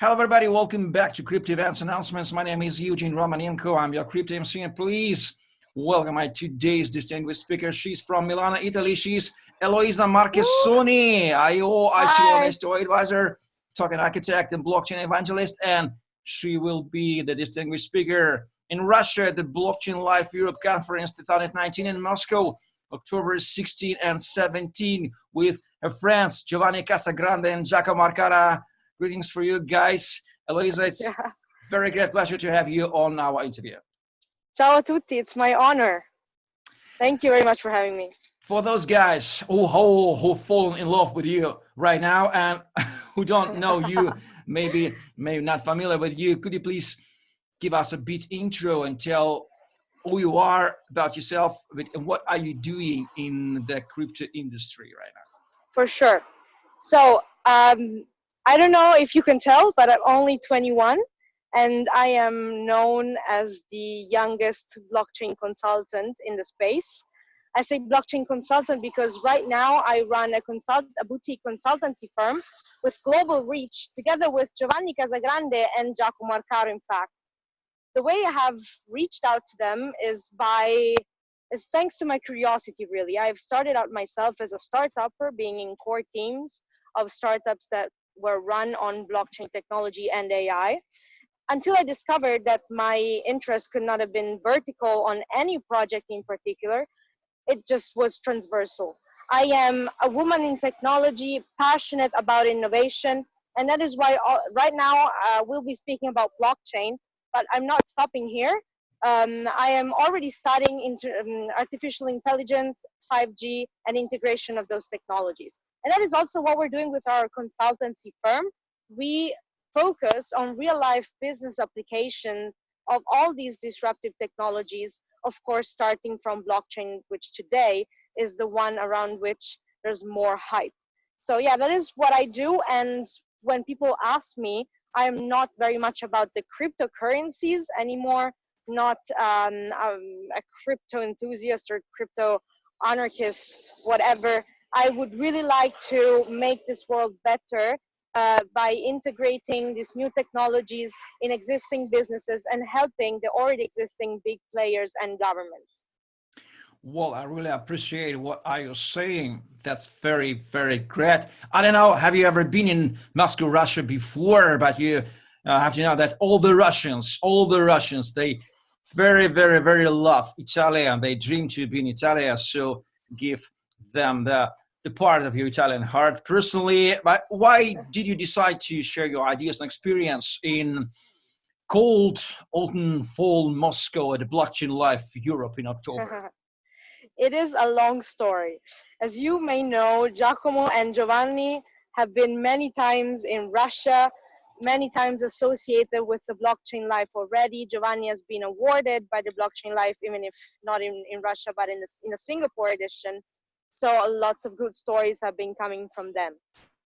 Hello everybody, welcome back to Crypto Events Announcements. My name is Eugene Romanenko. I'm your Crypto MC, and please welcome my today's distinguished speaker. She's from Milan, Italy. She's Eloisa Marchesoni, ICO, and STO advisor, token architect and blockchain evangelist, and she will be the distinguished speaker in Russia at the Blockchain Live Europe Conference 2019 in Moscow, October 16 and 17, with her friends Giovanni Casagrande and Giacomo Arcara. Greetings for you guys. Eloisa, it's very great pleasure to have you on our interview. Ciao a tutti, it's my honor. Thank you very much for having me. For those guys who fallen in love with you right now and who don't know you, maybe not familiar with you, could you please give us a bit intro and tell who you are, about yourself, and what are you doing in the crypto industry right now? For sure. So, I don't know if you can tell, but I'm only 21 and I am known as the youngest blockchain consultant in the space. I say blockchain consultant because right now I run a boutique consultancy firm with global reach together with Giovanni Casagrande and Giacomo Arcaro, in fact. The way I have reached out to them is thanks to my curiosity, really. I've started out myself as a startupper, being in core teams of startups that were run on blockchain technology and AI, until I discovered that my interest could not have been vertical on any project in particular. It just was transversal. I am a woman in technology, passionate about innovation, and that is why right now we'll be speaking about blockchain, but I'm not stopping here. I am already studying into artificial intelligence, 5G, and integration of those technologies. And that is also what we're doing with our consultancy firm. We focus on real-life business application of all these disruptive technologies, of course, starting from blockchain, which today is the one around which there's more hype. So yeah, that is what I do. And when people ask me, I am not very much about the cryptocurrencies anymore, not a crypto enthusiast or crypto anarchist, whatever. I would really like to make this world better by integrating these new technologies in existing businesses and helping the already existing big players and governments. Well, I really appreciate what you're saying. That's very, very great. I don't know, have you ever been in Moscow, Russia before? But you have to know that all the Russians, they very, very, very love Italian. They dream to be in Italy, so give them the part of your Italian heart. Personally, but why did you decide to share your ideas and experience in cold autumn fall Moscow at the Blockchain Live Europe in October? It is a long story. As you may know, Giacomo and Giovanni have been many times in Russia, many times associated with the Blockchain Live already. Giovanni has been awarded by the Blockchain Live, even if not in Russia, but in a Singapore edition. So lots of good stories have been coming from them.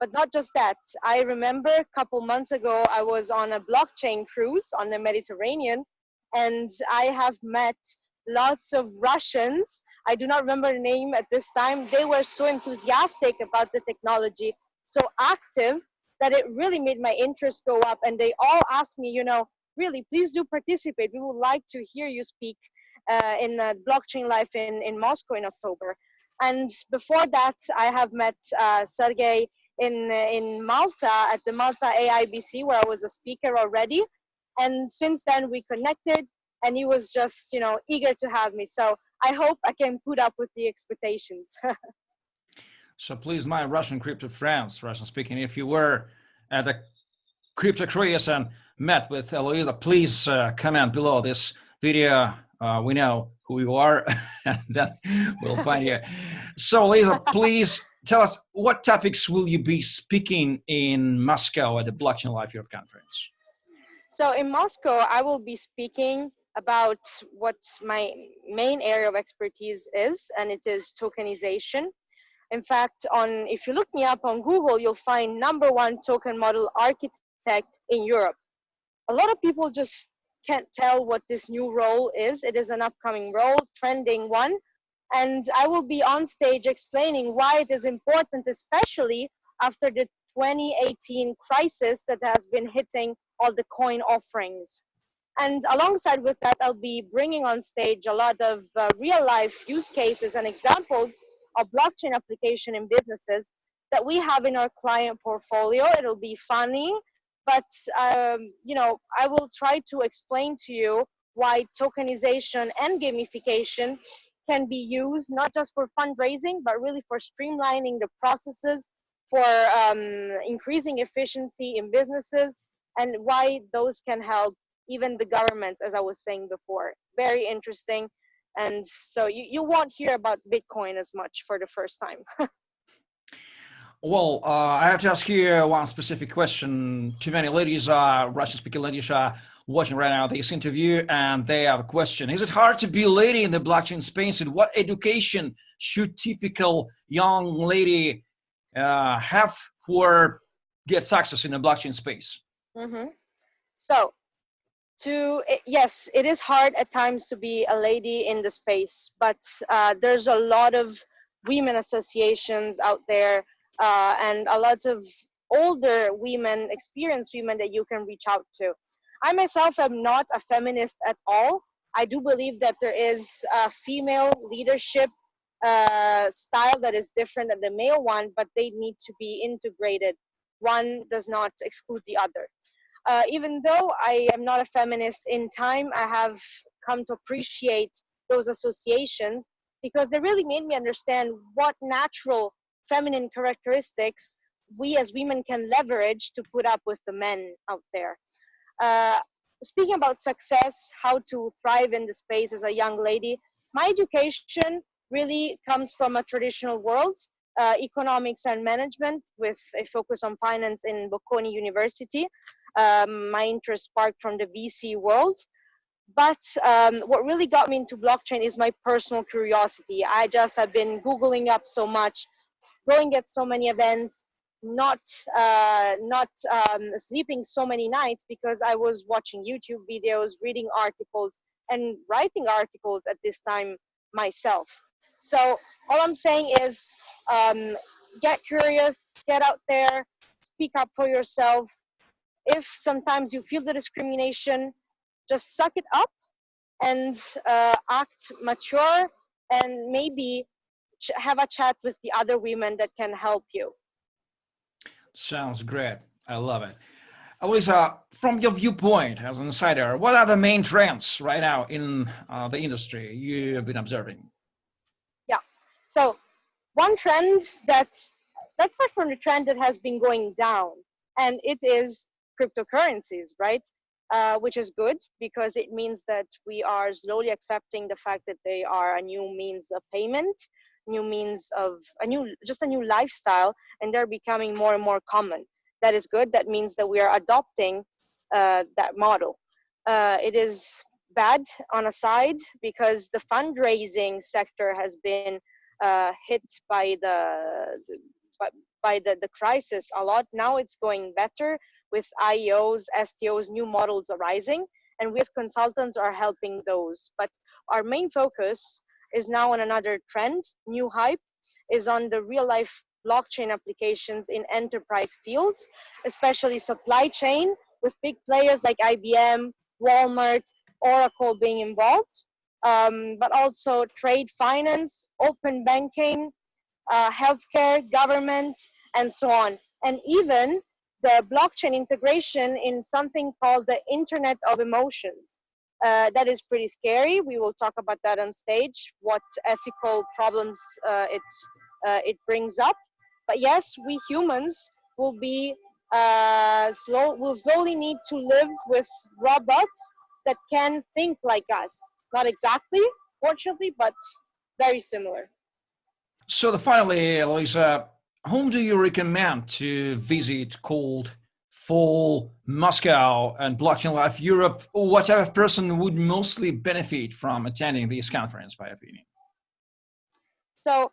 But not just that. I remember a couple months ago, I was on a blockchain cruise on the Mediterranean, and I have met lots of Russians. I do not remember the name at this time. They were so enthusiastic about the technology, so active, that it really made my interest go up. And they all asked me, really, please do participate. We would like to hear you speak in Blockchain Live in Moscow in October. And before that, I have met Sergey in Malta at the Malta AIBC, where I was a speaker already. And since then we connected, and he was just, eager to have me. So I hope I can put up with the expectations. So please, my Russian crypto friends, Russian speaking, if you were at the crypto cruise and met with Eloisa, please comment below this video. We know who you are, and then we'll find you. So, Eloisa, please tell us, what topics will you be speaking in Moscow at the Blockchain Live Europe Conference? So in Moscow, I will be speaking about what my main area of expertise is, and it is tokenization. In fact, if you look me up on Google, you'll find #1 token model architect in Europe. A lot of people just can't tell what this new role is. It is an upcoming role, trending one. And I will be on stage explaining why it is important, especially after the 2018 crisis that has been hitting all the coin offerings. And alongside with that, I'll be bringing on stage a lot of real life use cases and examples of blockchain application in businesses that we have in our client portfolio. It'll be funny, but I will try to explain to you why tokenization and gamification can be used not just for fundraising, but really for streamlining the processes, for increasing efficiency in businesses, and why those can help even the governments, as I was saying before. Very interesting. And so you won't hear about Bitcoin as much for the first time. Well, I have to ask you one specific question. Too many ladies, Russian-speaking ladies, are watching right now this interview, and they have a question. Is it hard to be a lady in the blockchain space, and what education should typical young lady have for get success in the blockchain space? Mm-hmm. So, yes, it is hard at times to be a lady in the space, but there's a lot of women associations out there, and a lot of older women, experienced women that you can reach out to. I myself am not a feminist at all. I do believe that there is a female leadership style that is different than the male one, but they need to be integrated. One does not exclude the other. Even though I am not a feminist, in time I have come to appreciate those associations because they really made me understand what natural feminine characteristics we as women can leverage to put up with the men out there. Uh, Speaking about success, how to thrive in the space as a young lady, my education really comes from a traditional world, economics and management with a focus on finance in Bocconi University. My interest sparked from the VC world. But what really got me into blockchain is my personal curiosity. I just have been Googling up so much, going at so many events, not sleeping so many nights because I was watching YouTube videos, reading articles, and writing articles at this time myself. So all I'm saying is get curious, get out there, speak up for yourself. If sometimes you feel the discrimination, just suck it up and act mature and maybe have a chat with the other women that can help you. Sounds great. I love it. Eloisa, from your viewpoint as an insider, what are the main trends right now in the industry you have been observing? Yeah. So one trend let's start from the trend that has been going down, and it is cryptocurrencies, right? Which is good because it means that we are slowly accepting the fact that they are a new means of payment, new means of just a new lifestyle, and they're becoming more and more common. That is good. That means that we are adopting that model. It is bad on a side because the fundraising sector has been hit by the crisis a lot. Now it's going better with IEOs, STOs, new models arising, and we as consultants are helping those. But our main focus is now on another trend, new hype, is on the real life blockchain applications in enterprise fields, especially supply chain with big players like IBM, Walmart, Oracle being involved, but also trade finance, open banking, healthcare, government, and so on. And even the blockchain integration in something called the Internet of Emotions. That is pretty scary. We will talk about that on stage, what ethical problems it brings up. But yes, we humans will slowly need to live with robots that can think like us. Not exactly, fortunately, but very similar. So finally, Eloisa, whom do you recommend to visit cold, fall, Moscow, and Blockchain Life Europe? Or what type of person would mostly benefit from attending this conference, by opinion? So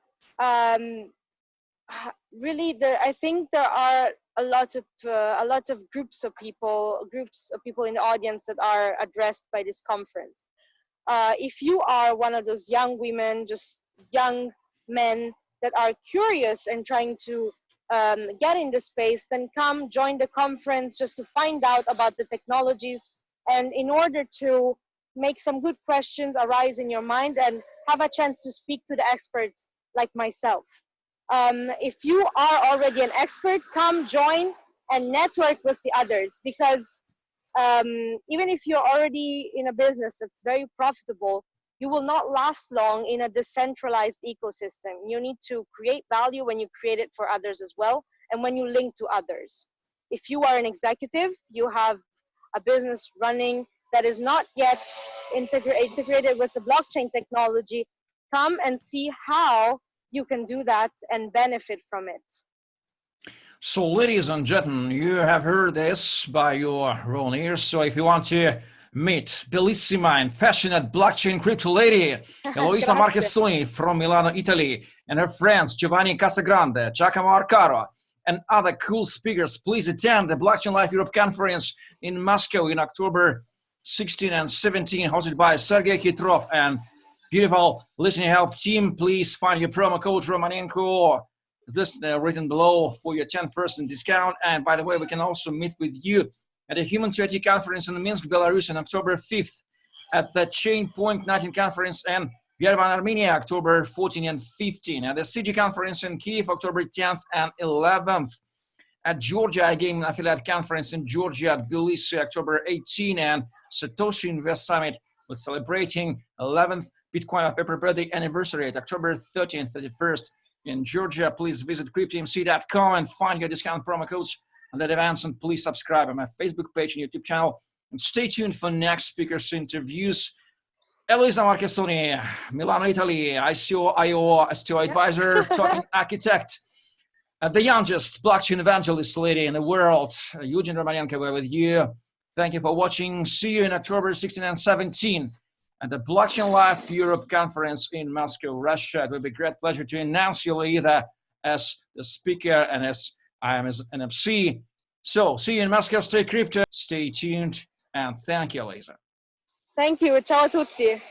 really, I think there are a lot of groups of people in the audience that are addressed by this conference. If you are one of those young women, just young men that are curious and trying to get in the space, then come join the conference just to find out about the technologies, and in order to make some good questions arise in your mind and have a chance to speak to the experts like myself. If you are already an expert, come join and network with the others, because even if you're already in a business that's very profitable, you will not last long in a decentralized ecosystem. You need to create value when you create it for others as well, and when you link to others. If you are an executive, you have a business running that is not yet integrated with the blockchain technology, come and see how you can do that and benefit from it. So, ladies and gentlemen, you have heard this by your own ears. So, if you want to meet bellissima and passionate blockchain crypto lady Eloisa Marchesoni from Milano, Italy, and her friends Giovanni Casagrande, Giacomo Arcaro, and other cool speakers, please attend the Blockchain Life Europe Conference in Moscow in October 16 and 17, hosted by Sergey Khitrov and beautiful listening help team. Please find your promo code Romanenko, this written below, for your 10% discount. And by the way, we can also meet with you at the Human to IT conference in Minsk, Belarus on October 5th, at the Chain Point 19 conference in Yerevan, Armenia, October 14 and 15, at the CG conference in Kiev, October 10th and 11th, at Georgia Gaming Affiliate Conference in Georgia at Tbilisi, October 18, and Satoshi Invest Summit, with celebrating 11th Bitcoin of Paper birthday anniversary at October 30th and 31st in Georgia. Please visit cryptomc.com and find your discount promo codes on that events, and please subscribe on my Facebook page and YouTube channel, and stay tuned for next speakers interviews. Eloisa Marchesoni, Milano, Italy, ICO, IO, STO advisor, token architect, the youngest blockchain evangelist lady in the world, Eugene Romanenko, we're with you. Thank you for watching. See you in October 16 and 17 at the Blockchain Life Europe Conference in Moscow, Russia. It will be a great pleasure to announce you either as the speaker and as I am as an MC. So, see you in Moscow. Stay crypto, stay tuned, and thank you, Eloisa. Thank you. Ciao a tutti.